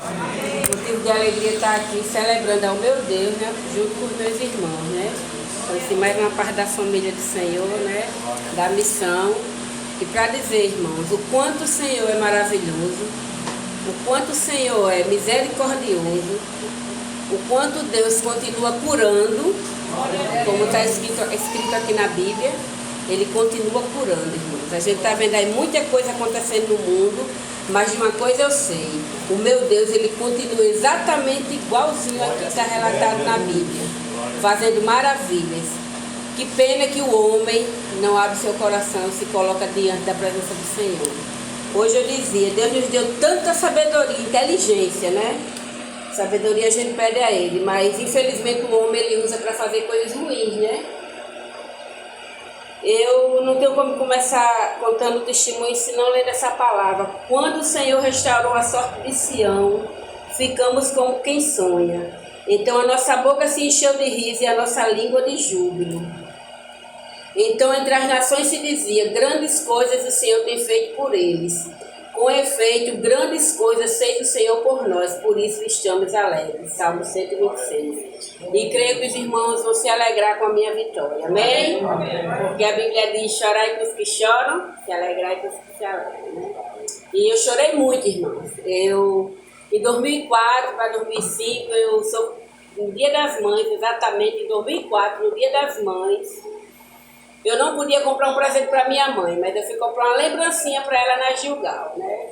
Motivo de alegria estar aqui celebrando ao meu Deus, né, junto com os meus irmãos, né? Então, assim, mais uma parte da família do Senhor, né? Da missão. E para dizer, irmãos, o quanto o Senhor é maravilhoso, o quanto o Senhor é misericordioso, o quanto Deus continua curando, como está escrito aqui na Bíblia, Ele continua curando, irmãos. A gente está vendo aí muita coisa acontecendo no mundo, mas de uma coisa eu sei, o meu Deus, Ele continua exatamente igualzinho aqui que está relatado na Bíblia, fazendo maravilhas. Que pena que o homem não abre seu coração e se coloca diante da presença do Senhor. Hoje eu dizia, Deus nos deu tanta sabedoria, inteligência, né? Sabedoria a gente pede a Ele, mas infelizmente o homem ele usa para fazer coisas ruins, né? Eu não tenho como começar contando o testemunho se não ler essa palavra. Quando o Senhor restaurou a sorte de Sião, ficamos como quem sonha. Então a nossa boca se encheu de riso e a nossa língua de júbilo. Então entre as nações se dizia, grandes coisas o Senhor tem feito por eles. Com efeito, grandes coisas fez o Senhor por nós, por isso estamos alegres. Salmo 126. E creio que os irmãos vão se alegrar com a minha vitória. Amém? Porque a Bíblia diz, chorai com os que choram, se alegrai com os que se alegram. Né? E eu chorei muito, irmãos. Em 2004 para 2005, eu sou no Dia das Mães, exatamente em 2004, no Dia das Mães. Eu não podia comprar um presente para minha mãe, mas eu fui comprar uma lembrancinha para ela na Gilgal, né?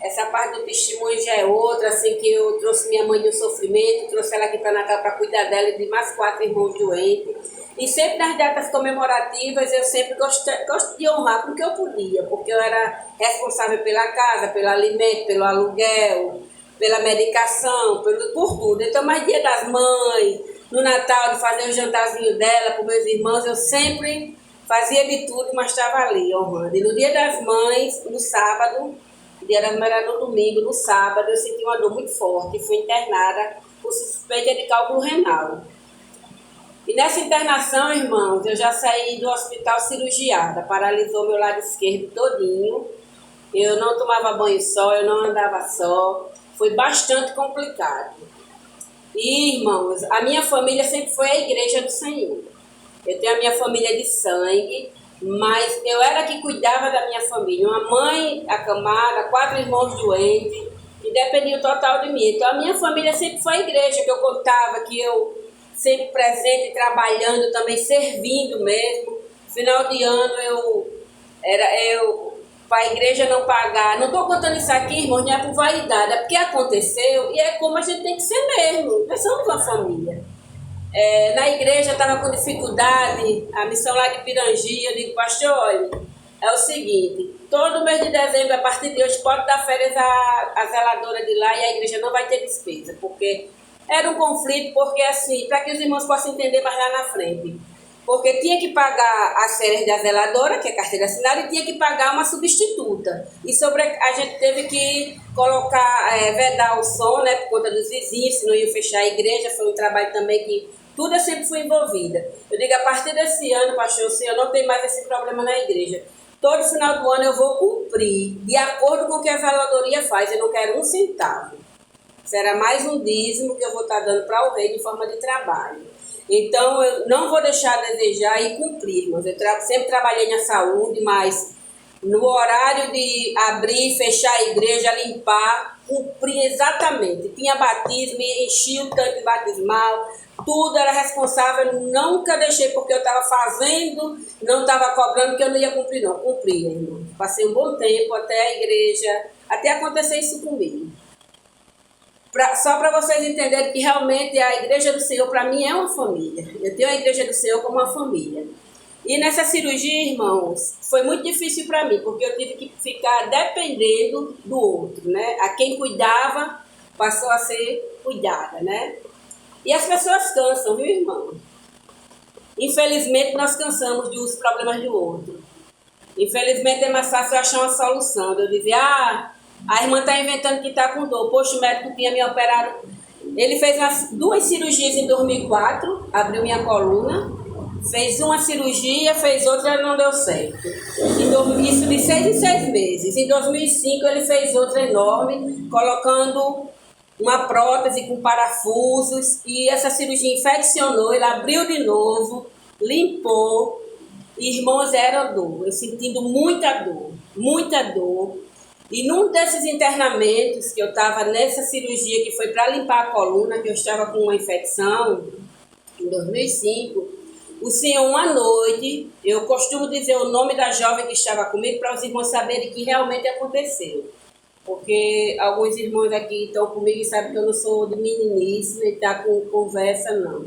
Essa parte do testemunho já é outra, assim, que eu trouxe minha mãe do sofrimento, trouxe ela aqui para Natal para cuidar dela e de mais 4 irmãos doentes. E sempre nas datas comemorativas eu sempre gosto de honrar com o que eu podia, porque eu era responsável pela casa, pelo alimento, pelo aluguel, pela medicação, por tudo. Então, mais Dia das Mães, no Natal, de fazer o jantarzinho dela com meus irmãos, eu sempre fazia de tudo, mas estava ali, honrando. E no Dia das Mães, no sábado, o Dia das Mães era no domingo, no sábado, eu senti uma dor muito forte e fui internada por suspeita de cálculo renal. E nessa internação, irmãos, eu já saí do hospital cirurgiada, paralisou meu lado esquerdo todinho, eu não tomava banho só, eu não andava só, foi bastante complicado. E, irmãos, a minha família sempre foi a igreja do Senhor. Eu tenho a minha família de sangue, mas eu era que cuidava da minha família. Uma mãe acamada, 4 irmãos doentes, que dependiam total de mim. Então, a minha família sempre foi a igreja, que eu contava, que eu sempre presente, trabalhando também, servindo mesmo. Final de ano, para a igreja não pagar. Não estou contando isso aqui, irmãos, não é por vaidade, é porque aconteceu e é como a gente tem que ser mesmo. Nós somos uma família. Na igreja estava com dificuldade, a missão lá de Pirangi, eu digo, pastor, olha, é o seguinte, todo mês de dezembro, a partir de hoje, pode dar férias à zeladora de lá e a igreja não vai ter despesa, porque era um conflito, porque assim, para que os irmãos possam entender mais lá na frente. Porque tinha que pagar as férias da zeladora, que é carteira assinada, e tinha que pagar uma substituta. E a gente teve que colocar, vedar o som, né, por conta dos vizinhos, senão ia fechar a igreja. Foi um trabalho também que tudo eu sempre fui envolvida. Eu digo, a partir desse ano, pastor, o senhor não tem mais esse problema na igreja. Todo final do ano eu vou cumprir, de acordo com o que a zeladoria faz. Eu não quero um centavo. Será mais um dízimo que eu vou estar dando para o rei de forma de trabalho. Então, eu não vou deixar a desejar e cumprir, irmãos. Eu sempre trabalhei na saúde, mas no horário de abrir, fechar a igreja, limpar, cumpri exatamente. Tinha batismo, enchi o tanque batismal, tudo era responsável. Nunca deixei porque eu estava fazendo, não estava cobrando, que eu não ia cumprir, não. Cumpri, irmão. Passei um bom tempo até a igreja, até acontecer isso comigo. Só para vocês entenderem que realmente a igreja do Senhor para mim é uma família. Eu tenho a igreja do Senhor como uma família. E nessa cirurgia, irmãos, foi muito difícil para mim, porque eu tive que ficar dependendo do outro, né? A quem cuidava passou a ser cuidada, né? E as pessoas cansam, viu, irmão? Infelizmente nós cansamos dos problemas do outro. Infelizmente é mais fácil achar uma solução. Eu dizia, a irmã está inventando que está com dor. Poxa, o médico tinha me operado. Ele fez 2 cirurgias em 2004, abriu minha coluna. Fez uma cirurgia, fez outra e não deu certo. Isso de 6 em 6 meses. Em 2005 ele fez outra enorme, colocando uma prótese com parafusos, e essa cirurgia infeccionou, ele abriu de novo, limpou, e irmãos, era dor, eu sentindo muita dor, muita dor. E num desses internamentos, que eu estava nessa cirurgia que foi para limpar a coluna, que eu estava com uma infecção, em 2005, o Senhor, uma noite, eu costumo dizer o nome da jovem que estava comigo para os irmãos saberem que realmente aconteceu. Porque alguns irmãos aqui estão comigo e sabem que eu não sou de meninice, nem tá com conversa, não.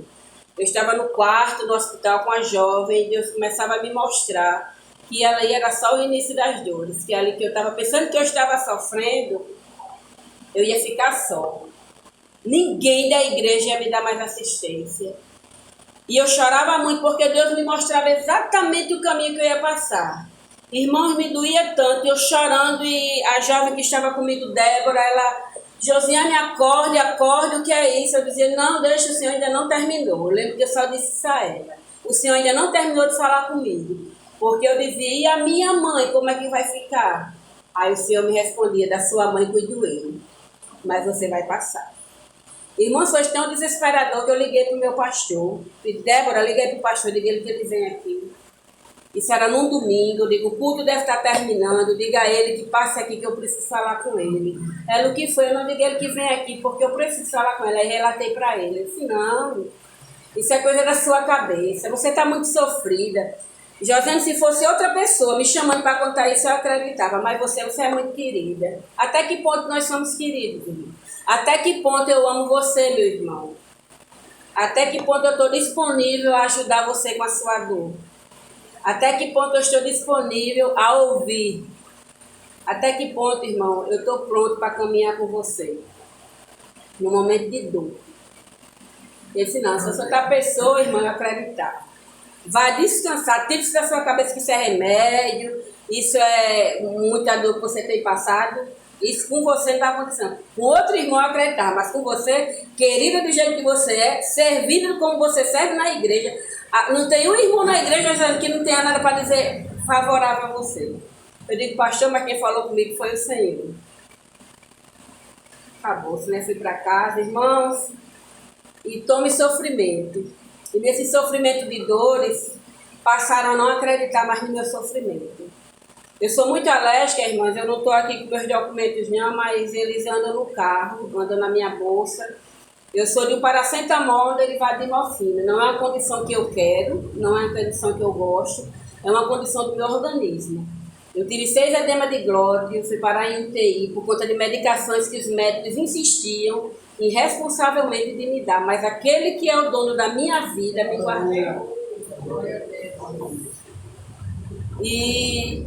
Eu estava no quarto, no hospital, com a jovem, e Deus começava a me mostrar que ela era só o início das dores, que ali que eu estava pensando que eu estava sofrendo, eu ia ficar só. Ninguém da igreja ia me dar mais assistência. E eu chorava muito porque Deus me mostrava exatamente o caminho que eu ia passar. Irmãos, me doía tanto, eu chorando, e a jovem que estava comigo, Débora, ela, Josiane, acorde, acorde, o que é isso? Eu dizia, não, deixa, o Senhor ainda não terminou. Eu lembro que eu só disse isso a ela. O Senhor ainda não terminou de falar comigo. Porque eu dizia, e a minha mãe, como é que vai ficar? Aí o Senhor me respondia, da sua mãe cuido eu, mas você vai passar. Irmãos, foi tão desesperador que eu liguei para o meu pastor. Débora, liguei para o pastor, liguei que ele vem aqui. Isso era num domingo, eu digo, o culto deve estar terminando, diga a ele que passe aqui que eu preciso falar com ele. Ela, o que foi? Eu não digo ele que vem aqui porque eu preciso falar com ele. Aí relatei para ele. Eu disse, não, isso é coisa da sua cabeça, você está muito sofrida. Josiane, se fosse outra pessoa me chamando para contar isso, eu acreditava, mas você é muito querida. Até que ponto nós somos queridos, irmão? Até que ponto eu amo você, meu irmão? Até que ponto eu estou disponível a ajudar você com a sua dor? Até que ponto eu estou disponível a ouvir? Até que ponto, irmão, eu estou pronto para caminhar com você? No momento de dor. Ele disse, não, se eu sou outra pessoa, irmão, eu acreditar. Vai descansar, tira isso da sua cabeça que isso é remédio, isso é muita dor que você tem passado. Isso com você não está acontecendo. Com outro irmão eu acreditar, mas com você, querida do jeito que você é, servindo como você serve na igreja. Não tem um irmão na igreja que não tenha nada para dizer favorável a você. Eu digo, pastor, mas quem falou comigo foi o Senhor. Acabou-se, né? Fui para casa, irmãos, e tome sofrimento. E nesse sofrimento de dores, passaram a não acreditar mais no meu sofrimento. Eu sou muito alérgica, irmãs, eu não estou aqui com meus documentos não, mas eles andam no carro, andam na minha bolsa. Eu sou de um paracetamol derivado de morfina. Não é uma condição que eu quero, não é uma condição que eu gosto, é uma condição do meu organismo. Eu tive 6 edemas de glóteo, fui parar em UTI por conta de medicações que os médicos insistiam irresponsavelmente de me dar, mas aquele que é o dono da minha vida me guardou. E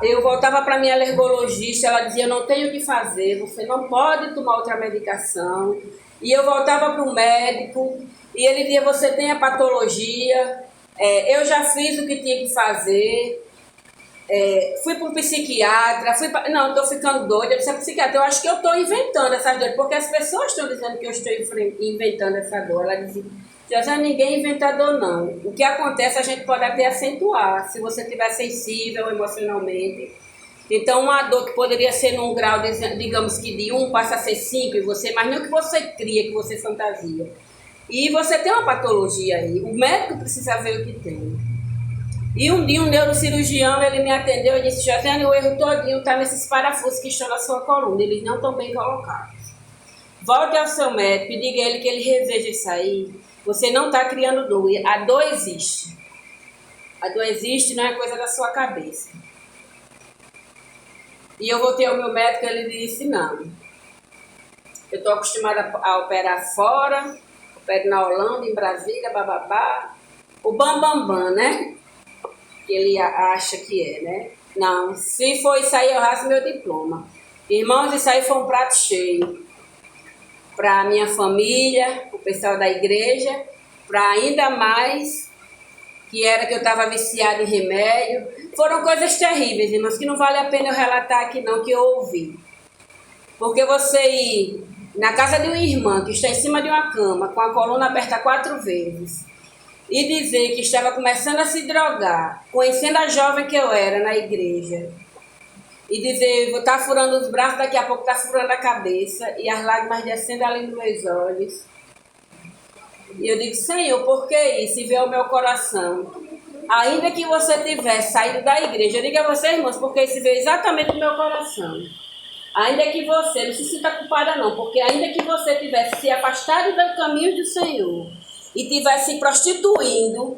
eu voltava para minha alergologista, ela dizia, não tenho o que fazer, você não pode tomar outra medicação. E eu voltava para o médico, e ele dizia, você tem a patologia, eu já fiz o que tinha que fazer, fui para um psiquiatra, não, estou ficando doida, eu disse, psiquiatra, eu acho que eu estou inventando essa dor, porque as pessoas estão dizendo que eu estou inventando essa dor. Ela dizia, já ninguém inventa dor, não. O que acontece a gente pode até acentuar, se você estiver sensível emocionalmente. Então, uma dor que poderia ser num grau, digamos que de 1 passa a ser 5 em você, mas não que você cria, que você fantasia. E você tem uma patologia aí, o médico precisa ver o que tem. E um dia um neurocirurgião, ele me atendeu e disse, Josiane, o erro todinho está nesses parafusos que estão na sua coluna, eles não estão bem colocados. Volte ao seu médico e diga a ele que ele reveja isso aí. Você não está criando dor. A dor existe. A dor existe, não é coisa da sua cabeça. E eu voltei ao meu médico e ele disse, não. Eu estou acostumada a operar fora, opero na Holanda, em Brasília, bababá. O bambambam, né? Que ele acha que é, né? Não, se for isso aí, eu rasgo meu diploma. Irmãos, isso aí foi um prato cheio. Para a minha família, o pessoal da igreja, para ainda mais, que era que eu estava viciada em remédio. Foram coisas terríveis, irmãos, que não vale a pena eu relatar aqui não, que eu ouvi. Porque você ir na casa de uma irmã que está em cima de uma cama, com a coluna aberta 4 vezes, e dizer que estava começando a se drogar, conhecendo a jovem que eu era na igreja, e dizer, vou estar furando os braços, daqui a pouco está furando a cabeça, e as lágrimas descendo ali nos meus olhos. E eu digo, Senhor, por que isso? E veio ao meu coração. Ainda que você tivesse saído da igreja, eu digo a vocês, irmãos, porque isso veio exatamente no meu coração. Ainda que você, não se sinta culpada não, porque ainda que você tivesse se afastado do caminho do Senhor e tivesse se prostituindo,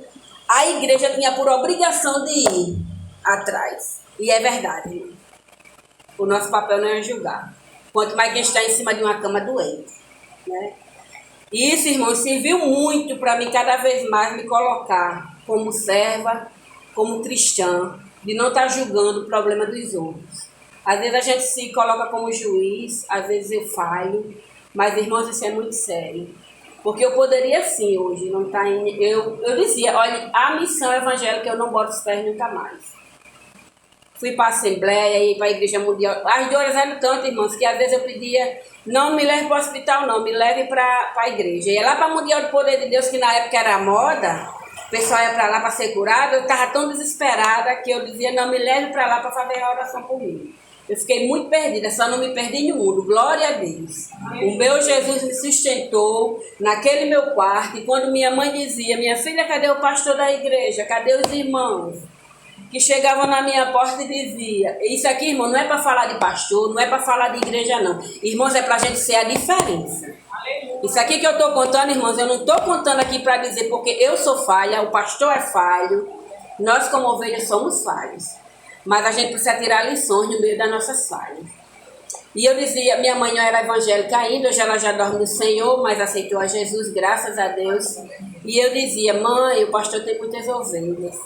a igreja tinha por obrigação de ir atrás. E é verdade, irmão. O nosso papel não é julgar. Quanto mais quem está em cima de uma cama doente, né? E isso, irmão, serviu muito para mim cada vez mais me colocar como serva, como cristã, de não estar julgando o problema dos outros. Às vezes a gente se coloca como juiz, às vezes eu falho, mas, irmãos, isso é muito sério. Porque eu poderia sim hoje não estar em... Eu dizia, olha, a missão evangélica eu não boto os pés nunca mais. Fui para a Assembleia e para a Igreja Mundial. As dores eram tantas, irmãos, que às vezes eu pedia, não me leve para o hospital, não, me leve para a igreja. E lá para o Mundial do Poder de Deus, que na época era moda, o pessoal ia para lá para ser curado, eu estava tão desesperada que eu dizia, não, me leve para lá para fazer a oração por mim. Eu fiquei muito perdida, só não me perdi no mundo, glória a Deus. O meu Jesus me sustentou naquele meu quarto, e quando minha mãe dizia, minha filha, cadê o pastor da igreja? Cadê os irmãos? Que chegavam na minha porta e dizia, isso aqui, irmão, não é para falar de pastor, não é para falar de igreja, não. Irmãos, é para a gente ser a diferença. Isso aqui que eu estou contando, irmãos, eu não estou contando aqui para dizer porque eu sou falha, o pastor é falho, nós como ovelhas somos falhos. Mas a gente precisa tirar lições no meio das nossas falhas. E eu dizia, minha mãe não era evangélica ainda, hoje ela já dorme no Senhor, mas aceitou a Jesus, graças a Deus. E eu dizia, mãe, o pastor tem muitas ovelhas.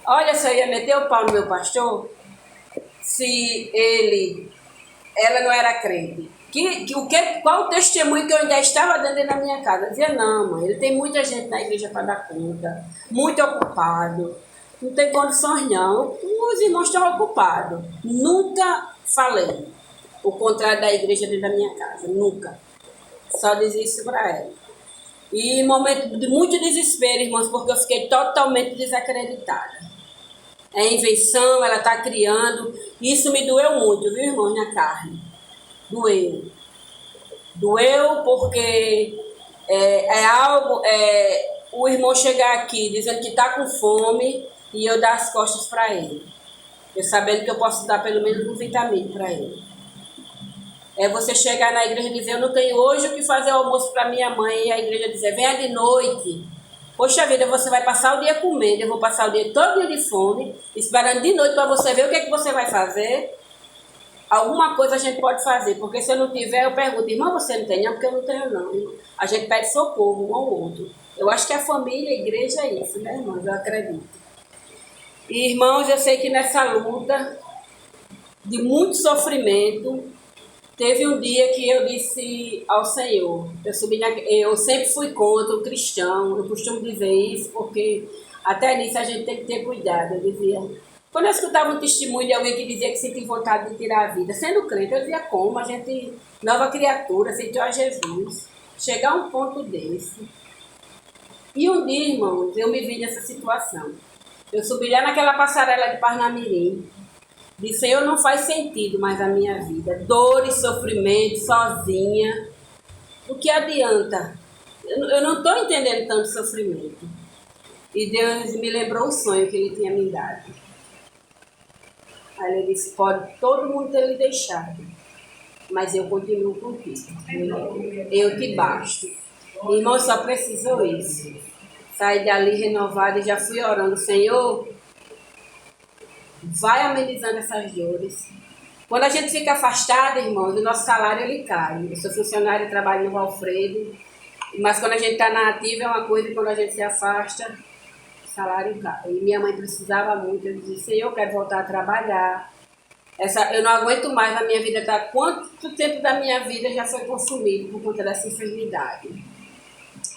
Olha, se eu ia meter o pau no meu pastor, se ela não era crente. Qual o testemunho que eu ainda estava dando na minha casa? Eu dizia, não, mãe, ele tem muita gente na igreja para dar conta, muito ocupado, não tem condições não, os irmãos estão ocupados. Nunca falei o contrário da igreja dentro da minha casa, nunca. Só dizia isso para ela. E momento de muito desespero, irmãos, porque eu fiquei totalmente desacreditada. É invenção, ela está criando. Isso me doeu muito, viu, irmão, na carne. Doeu. Doeu porque o irmão chegar aqui dizendo que está com fome e eu dar as costas para ele. Eu sabendo que eu posso dar pelo menos um vitamina para ele. É você chegar na igreja e dizer, eu não tenho hoje o que fazer almoço para minha mãe, e a igreja dizer, venha de noite. Poxa vida, você vai passar o dia comendo, eu vou passar o dia todo dia de fome, esperando de noite para você ver o que é que você vai fazer. Alguma coisa a gente pode fazer, porque se eu não tiver, eu pergunto, irmã, você não tem? Não, porque eu não tenho não. A gente pede socorro um ao outro. Eu acho que a família, a igreja é isso, né, irmãos? Eu acredito. E, irmãos, eu sei que nessa luta de muito sofrimento, teve um dia que eu disse ao Senhor, eu sempre fui contra o cristão, eu costumo dizer isso, porque até nisso a gente tem que ter cuidado. Eu dizia, quando eu escutava um testemunho de alguém que dizia que sentia vontade de tirar a vida, sendo crente, eu dizia, como? A gente, nova criatura, aceitou a Jesus, chegar a um ponto desse. E um dia, irmãos, eu me vi nessa situação. Eu subi lá naquela passarela de Parnamirim, disse, Senhor, não faz sentido mais a minha vida. Dor e sofrimento, sozinha. O que adianta? Eu não estou entendendo tanto sofrimento. E Deus me lembrou o sonho que Ele tinha me dado. Aí Ele disse, pode todo mundo ter lhe deixado, mas eu continuo contigo. Eu te basto. Irmão, só precisou isso. Saí dali renovada e já fui orando, Senhor, vai amenizando essas dores. Quando a gente fica afastado, irmãos, o nosso salário ele cai. Eu sou funcionária e trabalho no Alfredo, mas quando a gente está na ativa é uma coisa e quando a gente se afasta, o salário cai. E minha mãe precisava muito, eu disse, eu quero voltar a trabalhar. Eu não aguento mais a minha vida, tá? Quanto tempo da minha vida já foi consumido por conta dessa enfermidade?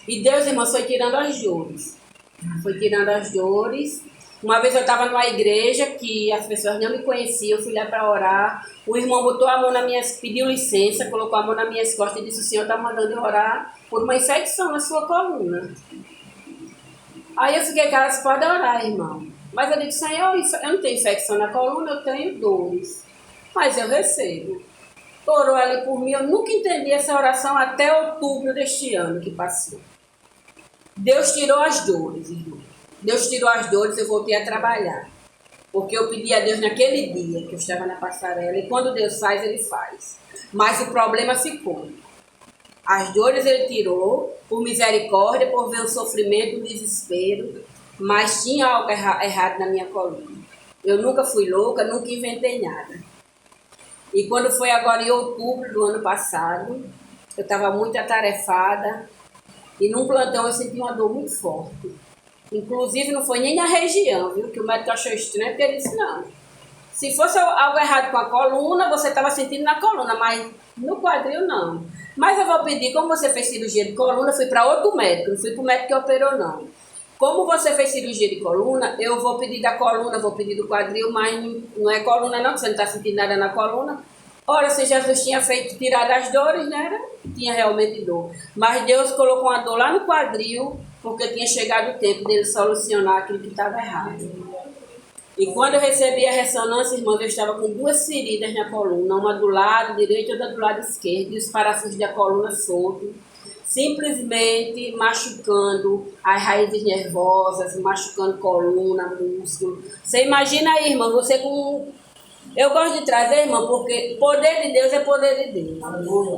E Deus, irmãos, foi tirando as dores. Foi tirando as dores. Uma vez eu estava numa igreja que as pessoas não me conheciam, eu fui lá para orar. O irmão botou a mão na minha, pediu licença, colocou a mão nas minhas costas e disse, o Senhor está mandando eu orar por uma infecção na sua coluna. Aí eu fiquei, cara, você pode orar, irmão. Mas eu disse, Senhor, eu não tenho infecção na coluna, eu tenho dores. Mas eu recebo. Orou ali por mim, eu nunca entendi essa oração até outubro deste ano que passou. Deus tirou as dores, irmão. Deus tirou as dores, eu voltei a trabalhar. Porque eu pedi a Deus naquele dia que eu estava na passarela. E quando Deus faz, Ele faz. Mas o problema ficou. As dores Ele tirou, por misericórdia, por ver o sofrimento, o desespero. Mas tinha algo errado na minha coluna. Eu nunca fui louca, nunca inventei nada. E quando foi agora em outubro do ano passado, eu estava muito atarefada. E num plantão eu senti uma dor muito forte. Inclusive não foi nem na região, viu? Que o médico achou estranho, porque ele disse, não. Se fosse algo errado com a coluna, você estava sentindo na coluna, mas no quadril não. Mas eu vou pedir, como você fez cirurgia de coluna, eu fui para outro médico, não fui para o médico que operou, não. Como você fez cirurgia de coluna, eu vou pedir da coluna, vou pedir do quadril, mas não é coluna não, que você não está sentindo nada na coluna. Ora, se Jesus tinha tirado as dores, né? Tinha realmente dor. Mas Deus colocou uma dor lá no quadril, porque tinha chegado o tempo dele solucionar aquilo que estava errado. E quando eu recebi a ressonância, irmãos, eu estava com 2 feridas na coluna, uma do lado direito e outra do lado esquerdo, e os parafusos da coluna soltos, simplesmente machucando as raízes nervosas, machucando coluna, músculo. Você imagina aí, irmão, você com... Eu gosto de trazer, irmão, porque poder de Deus é poder de Deus.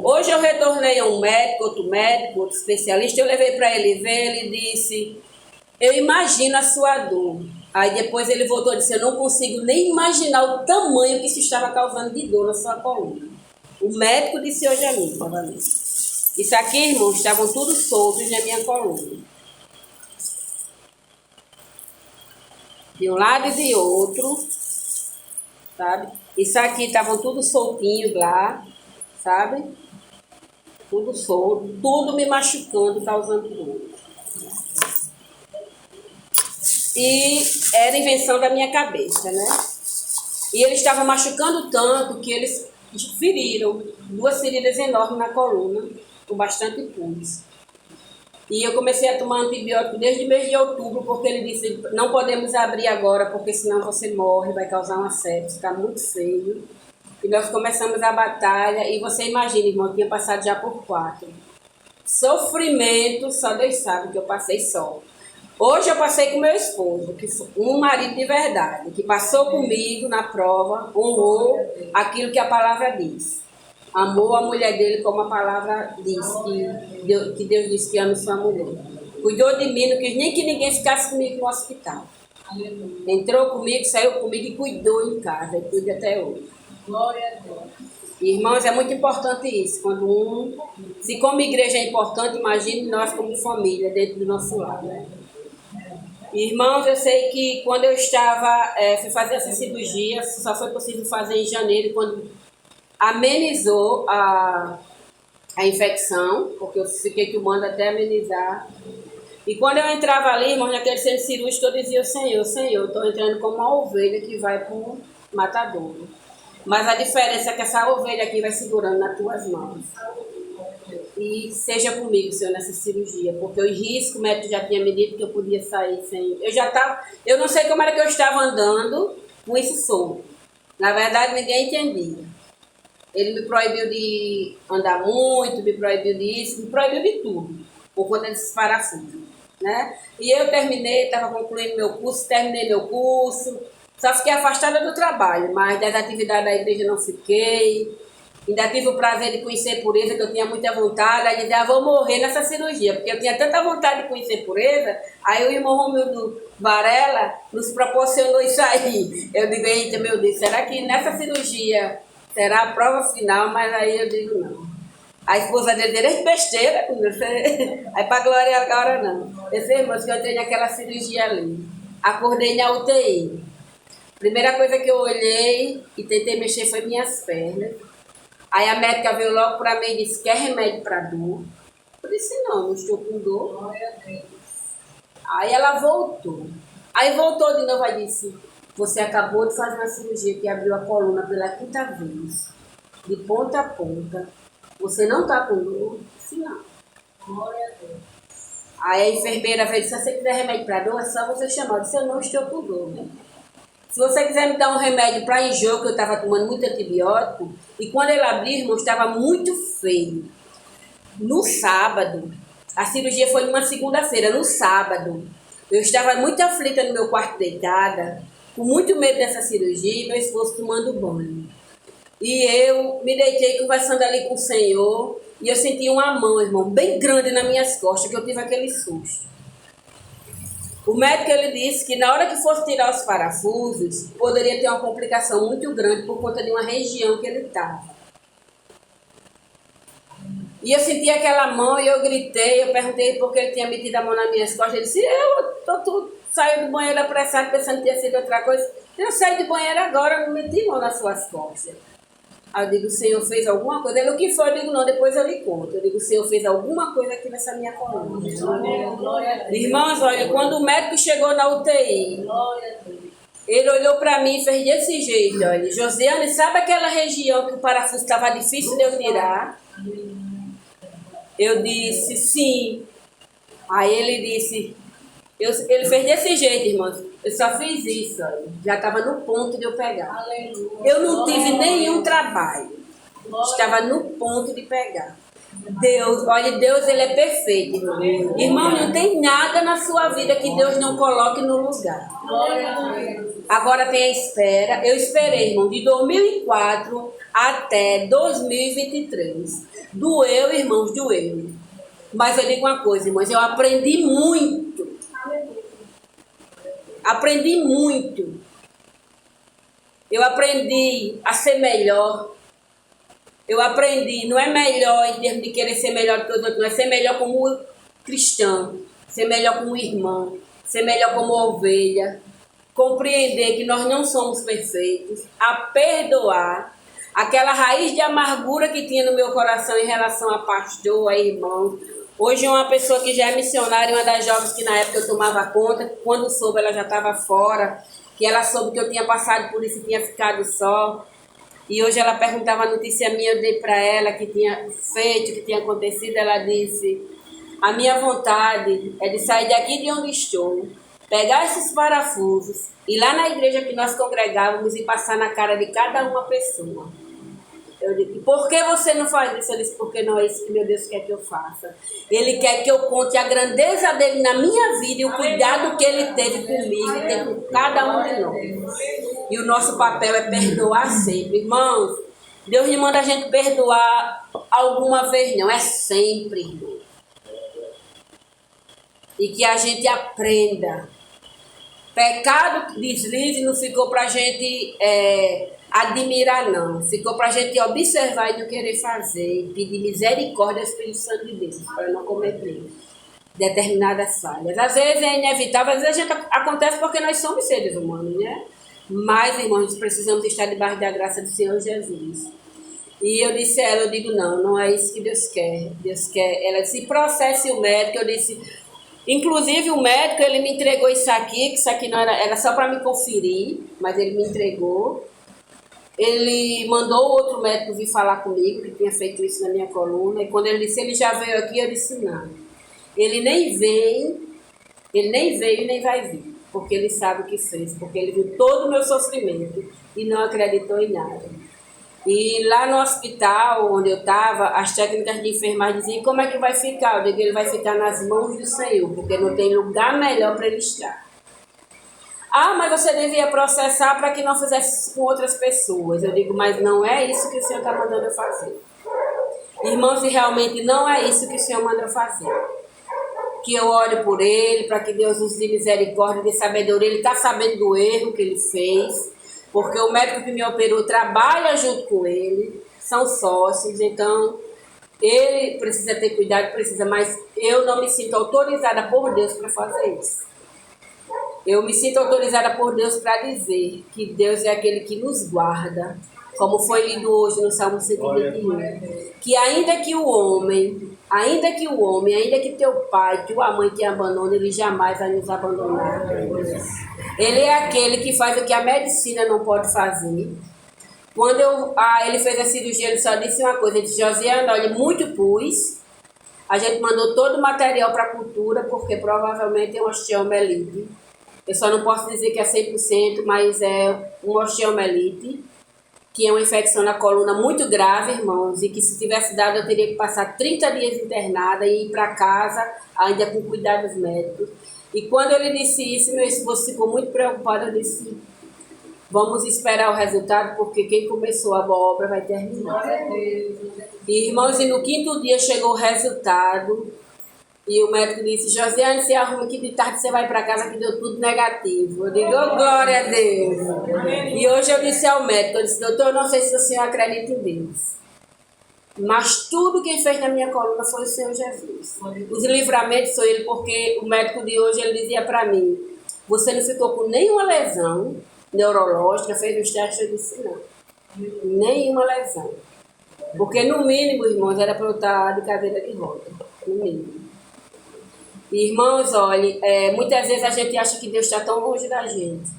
Hoje eu retornei a um médico, outro especialista, eu levei para ele ver, ele disse, eu imagino a sua dor. Aí depois ele voltou e disse, eu não consigo nem imaginar o tamanho que isso estava causando de dor na sua coluna. O médico disse hoje a mim, novamente. Isso aqui, irmãos, estavam tudo soltos na minha coluna. De um lado e de outro, sabe? Isso aqui estavam tudo soltinhos lá, sabe? Tudo solto, tudo me machucando, causando dor. E era invenção da minha cabeça, né? E eles estavam machucando tanto que eles feriram 2 feridas enormes na coluna, com bastante pus. E eu comecei a tomar antibiótico desde o mês de outubro, porque ele disse, não podemos abrir agora, porque senão você morre, vai causar uma sepse, está muito feio. E nós começamos a batalha, e você imagina, irmão, eu tinha passado já por 4. Sofrimento, só Deus sabe que eu passei só. Hoje eu passei com meu esposo, que foi um marido de verdade, que passou comigo na prova, honrou aquilo que a palavra diz. Amou a mulher dele como a palavra diz, que Deus disse que ama sua mulher. Cuidou de mim, não quis nem que ninguém ficasse comigo no hospital. Entrou comigo, saiu comigo e cuidou em casa, e cuida até hoje. Glória a Deus. Irmãos, é muito importante isso. Quando se como igreja é importante, imagine nós como família dentro do nosso lar, né? Irmãos, eu sei que quando eu estava, fui fazer essa cirurgia, só foi possível fazer em janeiro, quando amenizou a infecção, porque eu fiquei tomando até amenizar. E quando eu entrava ali, irmãos, naquele centro cirúrgico, eu dizia, Senhor, eu estou entrando como uma ovelha que vai para o matadouro. Mas a diferença é que essa ovelha aqui vai segurando nas tuas mãos. E seja comigo, Senhor, nessa cirurgia, porque o risco, o médico já tinha me dito que eu podia sair sem... Eu não sei como era que eu estava andando com isso solto. Na verdade, ninguém entendia. Ele me proibiu de andar muito, me proibiu disso, me proibiu de tudo, por conta desses parafusos, né? E eu terminei, estava concluindo meu curso, terminei meu curso, só fiquei afastada do trabalho, mas das atividades da igreja não fiquei. Ainda tive o prazer de conhecer pureza, que eu tinha muita vontade, aí dizia, vou morrer nessa cirurgia, porque eu tinha tanta vontade de conhecer pureza, aí o irmão Romildo Varela nos proporcionou isso aí. Eu digo, eita, meu Deus, será que nessa cirurgia será a prova final? Mas aí eu digo, não. A esposa dele disse, besteira, aí para glória agora não. Eu sei, irmãos, que eu entrei naquela cirurgia ali, acordei na UTI. Primeira coisa que eu olhei e tentei mexer foi minhas pernas. Aí a médica veio logo para mim e disse, quer remédio para dor? Eu disse, não estou com dor. Aí ela voltou. Aí voltou de novo e disse, você acabou de fazer uma cirurgia que abriu a coluna pela 5ª vez, de ponta a ponta. Você não está com dor? Eu disse, não. Glória a Deus. Aí a enfermeira veio e disse, se você quiser remédio para dor, é só você chamar. Eu disse, eu não estou com dor, né? Se você quiser me dar um remédio para enjoo, que eu estava tomando muito antibiótico, e quando ele abriu, irmão, estava muito feio. No sábado, a cirurgia foi numa segunda-feira, no sábado, eu estava muito aflita no meu quarto deitada, com muito medo dessa cirurgia, e meu esposo tomando banho. E eu me deitei conversando ali com o Senhor, e eu senti uma mão, irmão, bem grande nas minhas costas, que eu tive aquele susto. O médico ele disse que na hora que fosse tirar os parafusos, poderia ter uma complicação muito grande por conta de uma região que ele estava. E eu senti aquela mão e eu gritei, eu perguntei por que ele tinha metido a mão nas minhas costas. Ele disse, saí do banheiro apressado pensando que tinha sido outra coisa. Eu saí do banheiro agora, não meti mão nas suas costas. Aí eu digo, o Senhor fez alguma coisa? Ele, o que foi? Eu digo, não, depois eu lhe conto. Eu digo, o Senhor fez alguma coisa aqui nessa minha coluna. Irmãos, olha, quando o médico chegou na UTI, ele olhou para mim e fez desse jeito, olha, Josiane, sabe aquela região que o parafuso estava difícil de eu tirar? Eu disse, sim. Aí ele disse, ele fez desse jeito, irmãos. Eu só fiz isso, olha. Já estava no ponto de eu pegar. Eu não tive nenhum trabalho. Estava no ponto de pegar. Deus, olha, Deus, ele é perfeito, irmão. Irmão, não tem nada na sua vida que Deus não coloque no lugar. Agora tem a espera. Eu esperei, irmão, de 2004 até 2023. Doeu, irmãos, doeu. Mas eu digo uma coisa, irmãos, eu aprendi muito. Aprendi muito. Eu aprendi a ser melhor. Eu aprendi, não é melhor em termos de querer ser melhor do que os outros, não é ser melhor como cristão, ser melhor como irmão, ser melhor como ovelha, compreender que nós não somos perfeitos, a perdoar aquela raiz de amargura que tinha no meu coração em relação a pastor, a irmão. Hoje uma pessoa que já é missionária, uma das jovens que na época eu tomava conta, quando soube ela já estava fora, que ela soube que eu tinha passado por isso e tinha ficado só. E hoje ela perguntava a notícia minha, eu dei para ela que tinha feito, que tinha acontecido. Ela disse, a minha vontade é de sair daqui de onde estou, pegar esses parafusos, ir lá na igreja que nós congregávamos e passar na cara de cada uma pessoa. Eu disse, por que você não faz isso? Eu disse, porque não é isso que meu Deus quer que eu faça. Ele quer que eu conte a grandeza dele na minha vida e o cuidado que ele teve comigo e teve com cada um de nós. E o nosso papel é perdoar sempre. Irmãos, Deus não manda a gente perdoar alguma vez, não. É sempre, irmão. E que a gente aprenda. Pecado, deslize, não ficou para a gente admirar, não. Ficou para a gente observar e não querer fazer. Pedir misericórdia ao Espírito Santo de Deus, para não cometer determinadas falhas. Às vezes é inevitável, às vezes acontece porque nós somos seres humanos, né? Mas, irmãos, precisamos estar debaixo da graça do Senhor Jesus. E eu disse a ela, eu digo, não é isso que Deus quer. Deus quer. Ela disse, processe o médico. Eu disse, inclusive o médico, ele me entregou isso aqui, que isso aqui não era só para me conferir, mas ele me entregou. Ele mandou outro médico vir falar comigo, que tinha feito isso na minha coluna. E quando ele disse, ele já veio aqui, eu disse, não. Ele nem veio e nem vai vir, porque ele sabe o que fez, porque ele viu todo o meu sofrimento e não acreditou em nada. E lá no hospital onde eu estava, as técnicas de enfermagem diziam, como é que vai ficar? Eu digo, ele vai ficar nas mãos do Senhor, porque não tem lugar melhor para ele estar. Ah, mas você devia processar para que não fizesse isso com outras pessoas. Eu digo, mas não é isso que o Senhor está mandando eu fazer. Irmãos, e realmente não é isso que o Senhor manda eu fazer. Que eu ore por ele, para que Deus nos dê misericórdia, dê sabedoria. Ele está sabendo do erro que ele fez, porque o médico que me operou trabalha junto com ele, são sócios, então ele precisa ter cuidado, mas eu não me sinto autorizada por Deus para fazer isso. Eu me sinto autorizada por Deus para dizer que Deus é aquele que nos guarda, como foi lido hoje no Salmo 121, que ainda que teu pai, tua mãe te abandone, ele jamais vai nos abandonar. Ele é aquele que faz o que a medicina não pode fazer. Quando ele fez a cirurgia, ele só disse uma coisa, ele disse, Josiane, olha, muito pus, A gente mandou todo o material para a cultura, porque provavelmente é um osteomielite. Eu só não posso dizer que é 100%, mas é um osteomielite, que é uma infecção na coluna muito grave, irmãos, e que se tivesse dado eu teria que passar 30 dias internada e ir para casa, ainda com cuidados médicos. E quando ele disse isso, meu esposo ficou muito preocupado. Eu disse, vamos esperar o resultado, porque quem começou a boa obra vai terminar. E, irmãos, e no 5º dia chegou o resultado, e o médico disse, Josiane, se arruma que de tarde você vai para casa, que deu tudo negativo. Eu digo, oh, glória a Deus. E hoje eu disse ao médico, eu disse, doutor, eu não sei se o senhor acredita em Deus, mas tudo quem fez na minha coluna foi o Senhor Jesus. Os livramentos são Ele, porque o médico de hoje, ele dizia para mim, você não ficou com nenhuma lesão neurológica, fez os testes, eu disse, não, nenhuma lesão. Porque no mínimo, irmãos, era para eu estar de cadeira de roda, no mínimo. Irmãos, olhem, muitas vezes a gente acha que Deus está tão longe da gente,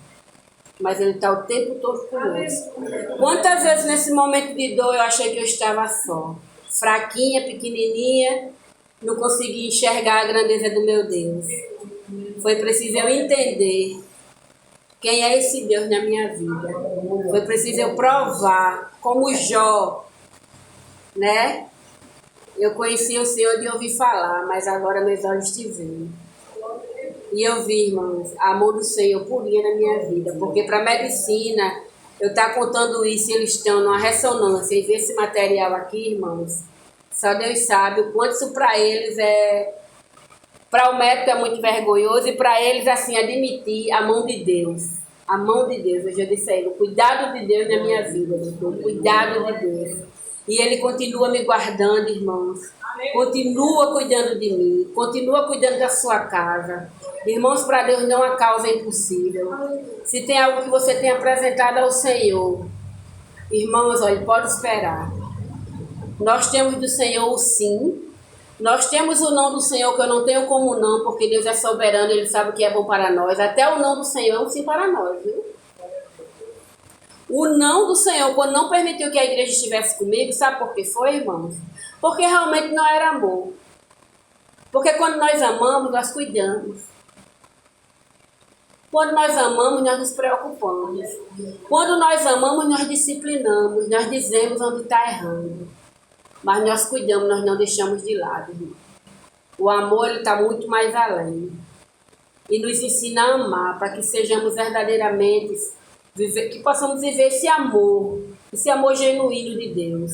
mas Ele está o tempo todo conosco. Quantas vezes nesse momento de dor eu achei que eu estava só, fraquinha, pequenininha, não conseguia enxergar a grandeza do meu Deus. Foi preciso eu entender quem é esse Deus na minha vida. Foi preciso eu provar, como Jó, né? Eu conhecia o Senhor de ouvir falar, mas agora meus olhos te veem. E eu vi, irmãos, amor do Senhor purinha na minha vida. Porque para a medicina, eu estar contando isso, eles estão numa ressonância e ver esse material aqui, irmãos, só Deus sabe o quanto isso para eles é... Para o médico é muito vergonhoso e para eles, assim, admitir a mão de Deus. A mão de Deus, eu já disse a ele, o cuidado de Deus na minha vida, doutor, o cuidado de Deus. E Ele continua me guardando, irmãos. Continua cuidando de mim. Continua cuidando da sua casa. Irmãos, para Deus não há causa impossível. Se tem algo que você tem apresentado ao Senhor, irmãos, olha, pode esperar. Nós temos do Senhor o sim. Nós temos o não do Senhor, que eu não tenho como não, porque Deus é soberano, Ele sabe o que é bom para nós. Até o não do Senhor é um sim para nós, viu? O não do Senhor, quando não permitiu que a igreja estivesse comigo, sabe por que foi, irmãos? Porque realmente não era amor. Porque quando nós amamos, nós cuidamos. Quando nós amamos, nós nos preocupamos. Quando nós amamos, nós disciplinamos, nós dizemos onde está errando. Mas nós cuidamos, nós não deixamos de lado, irmão. O amor está muito mais além. E nos ensina a amar, para que sejamos verdadeiramente... que possamos viver esse amor genuíno de Deus,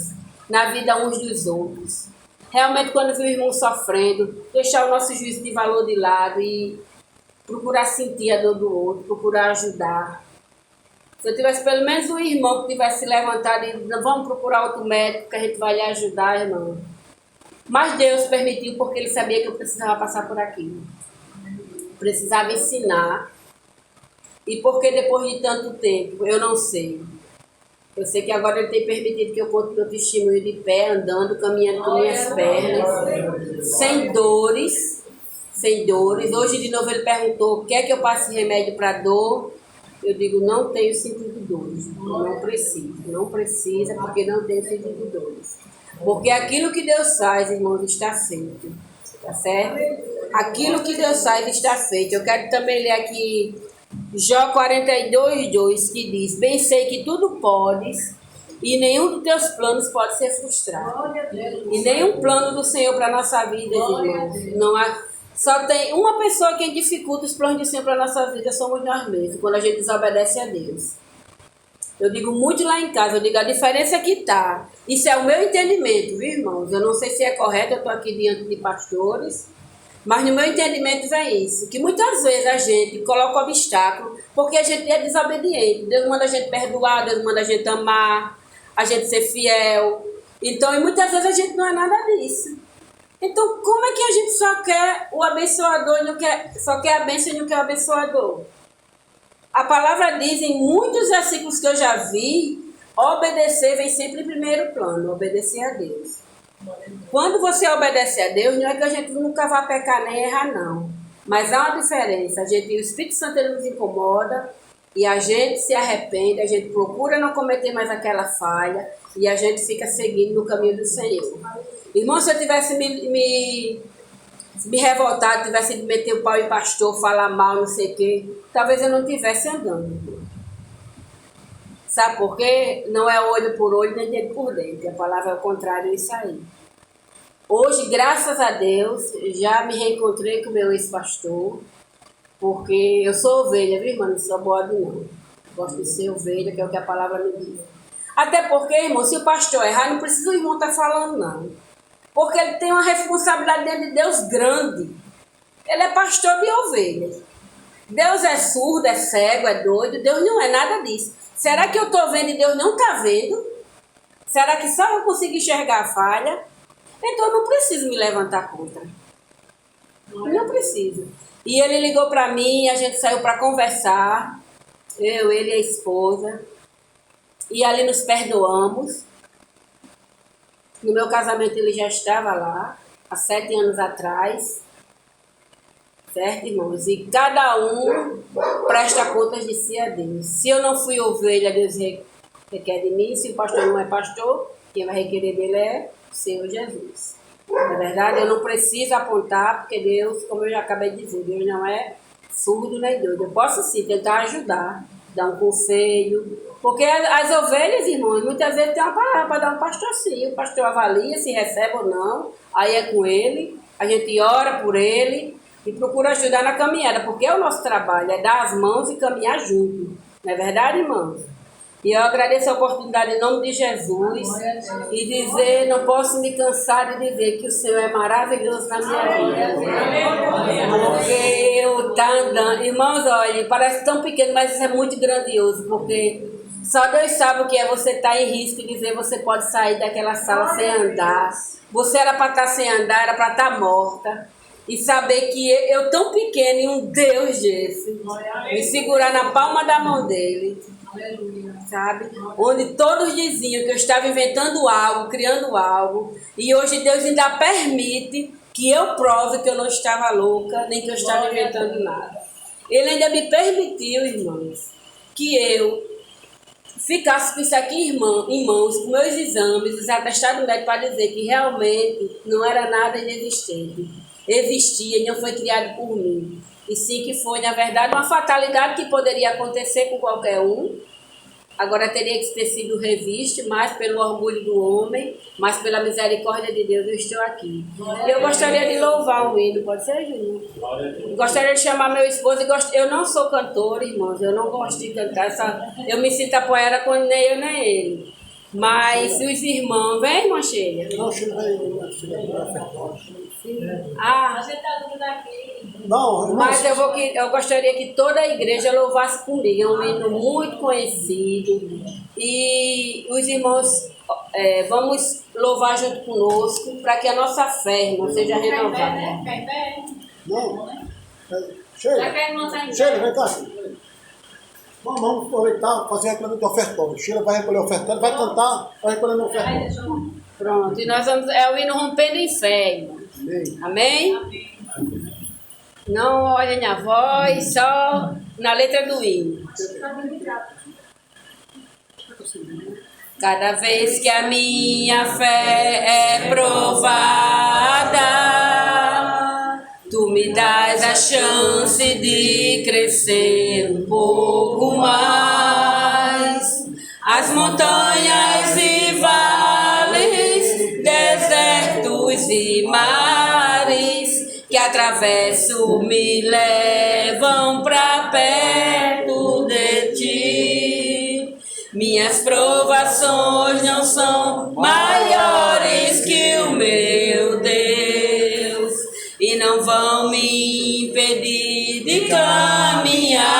na vida uns dos outros. Realmente, quando vi o irmão sofrendo, deixar o nosso juízo de valor de lado e procurar sentir a dor do outro, procurar ajudar. Se eu tivesse pelo menos um irmão que tivesse se levantado e dito, vamos procurar outro médico que a gente vai lhe ajudar, irmão. Mas Deus permitiu porque Ele sabia que eu precisava passar por aquilo. Precisava ensinar. E porque depois de tanto tempo, eu não sei. Eu sei que agora Ele tem permitido que eu conte meu testemunho de pé, andando, caminhando com minhas pernas, sem dores, sem dores. Hoje de novo Ele perguntou, quer que eu passe remédio para dor? Eu digo, não tenho sentido dores, não precisa, porque não tenho sentido dores. Porque aquilo que Deus faz, irmãos, está feito, tá certo? Aquilo que Deus faz está feito. Eu quero também ler aqui Jó 42:2, que diz, bem sei que tudo podes e nenhum dos teus planos pode ser frustrado. E nenhum plano do Senhor para a nossa vida, irmãos, não há. Só tem uma pessoa que dificulta os planos do Senhor para a nossa vida, somos nós mesmos, quando a gente desobedece a Deus. Eu digo muito lá em casa, eu digo a diferença que está. Isso é o meu entendimento, viu, irmãos? Eu não sei se é correto, eu estou aqui diante de pastores, mas no meu entendimento é isso, que muitas vezes a gente coloca obstáculo porque a gente é desobediente. Deus manda a gente perdoar, Deus manda a gente amar, a gente ser fiel. Então, e muitas vezes a gente não é nada disso. Então, como é que a gente só quer o abençoador e não quer, só quer a bênção e não quer o abençoador? A palavra diz em muitos versículos que eu já vi, obedecer vem sempre em primeiro plano, obedecer a Deus. Quando você obedece a Deus, não é que a gente nunca vai pecar nem errar, não. Mas há uma diferença. O Espírito Santo ele nos incomoda e a gente se arrepende, a gente procura não cometer mais aquela falha e a gente fica seguindo no caminho do Senhor. Irmão, se eu tivesse me revoltado, tivesse de meter o pau em pastor, falar mal, não sei o quê, talvez eu não estivesse andando. Sabe por quê? Não é olho por olho, nem dedo por dentro. A palavra é o contrário disso aí. Hoje, graças a Deus, já me reencontrei com o meu ex-pastor, porque eu sou ovelha, viu, irmã? Não sou bode, não. Gosto de ser ovelha, que é o que a palavra me diz. Até porque, irmão, se o pastor errar, não precisa o irmão estar falando, não. Porque ele tem uma responsabilidade diante de Deus grande. Ele é pastor de ovelhas. Deus é surdo, é cego, é doido. Deus não é nada disso. Será que eu estou vendo e Deus não está vendo? Será que só eu consigo enxergar a falha? Então eu não preciso me levantar contra. Não preciso. E ele ligou para mim, a gente saiu para conversar. Eu, ele e a esposa. E ali nos perdoamos. No meu casamento ele já estava lá, há 7 anos atrás. Certo, irmãos? E cada um presta contas de si a Deus. Se eu não fui ovelha, Deus requer de mim. Se o pastor não é pastor, quem vai requerer dele é o Senhor Jesus. Na verdade, eu não preciso apontar, porque Deus, como eu já acabei de dizer, Deus não é surdo nem doido. Eu posso sim tentar ajudar, dar um conselho. Porque as ovelhas, irmãos, muitas vezes tem uma palavra para dar um pastor sim. O pastor avalia se recebe ou não, aí é com ele, a gente ora por ele e procura ajudar na caminhada, porque é o nosso trabalho, é dar as mãos e caminhar junto. Não é verdade, irmãos? E eu agradeço a oportunidade em nome de Jesus e dizer, não posso me cansar de dizer que o Senhor é maravilhoso na minha vida. Porque eu estou andando. Irmãos, olha, parece tão pequeno, mas isso é muito grandioso, porque só Deus sabe o que é você estar em risco e dizer você pode sair daquela sala sem andar. Você era para estar sem andar, era para estar morta. E saber que eu tão pequeno e um Deus desse me segurar na palma da mão dele. Sabe? Onde todos diziam que eu estava inventando algo, criando algo, e hoje Deus ainda permite que eu prove que eu não estava louca, nem que eu estava inventando nada. Ele ainda me permitiu, irmãos, que eu ficasse com isso aqui em mãos, com meus exames, os atestados médicos para dizer que realmente não era nada inexistente. Existia e não foi criado por mim. E sim que foi, na verdade, uma fatalidade que poderia acontecer com qualquer um. Agora teria que ter sido revisto, mais pelo orgulho do homem, mais pela misericórdia de Deus, eu estou aqui. Eu gostaria de louvar um hino, pode ser, Júnior? Gostaria de chamar meu esposo. Eu não sou cantora, irmãos, eu não gosto de cantar. Eu me sinto apoiada quando nem eu nem ele. Mas os irmãos... Vem, irmã Sheila. Não, Sheila vai. Ah, não, mas eu gostaria que toda a igreja louvasse comigo. É um hino muito conhecido. E os irmãos vamos louvar junto conosco para que a nossa fé, irmão, seja renovada. Não. Sheila, vem cá. Vamos aproveitar, fazer recolhimento de ofertório. Sheila vai recolher o ofertório, vai cantar, vai recolher o ofertório. Pronto, e nós vamos. É o hino Rompendo em Fé, irmão. Amém? Amém? Não olhem a voz, só na letra do hino. Cada vez que a minha fé é provada, tu me dás a chance de crescer um pouco mais. As montanhas e vales, desertos e mares que atravesso me levam para perto de ti. Minhas provações não são maiores que o meu Deus e não vão me impedir de caminhar.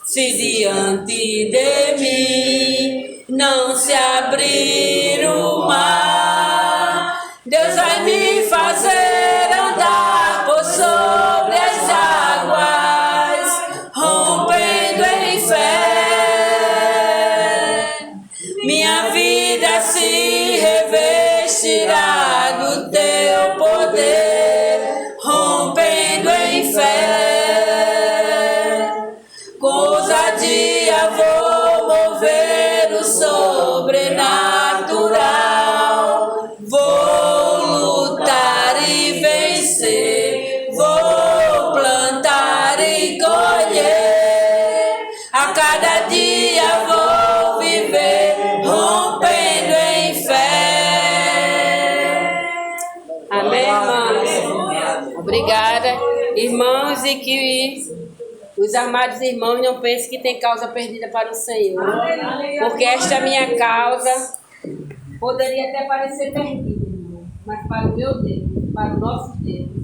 Se diante de mim não se abrir o mar, Deus vai me fazer andar por sobre as águas, rompendo em fé. Minha vida se revestirá do teu poder, rompendo em fé. Com ousadia vou mover o sobrenatural, Amém, irmãos? Obrigada. Irmãos, e que os amados irmãos não pensem que tem causa perdida para o Senhor. Porque esta minha causa poderia até parecer perdida, irmão, mas para o meu Deus, para o nosso Deus,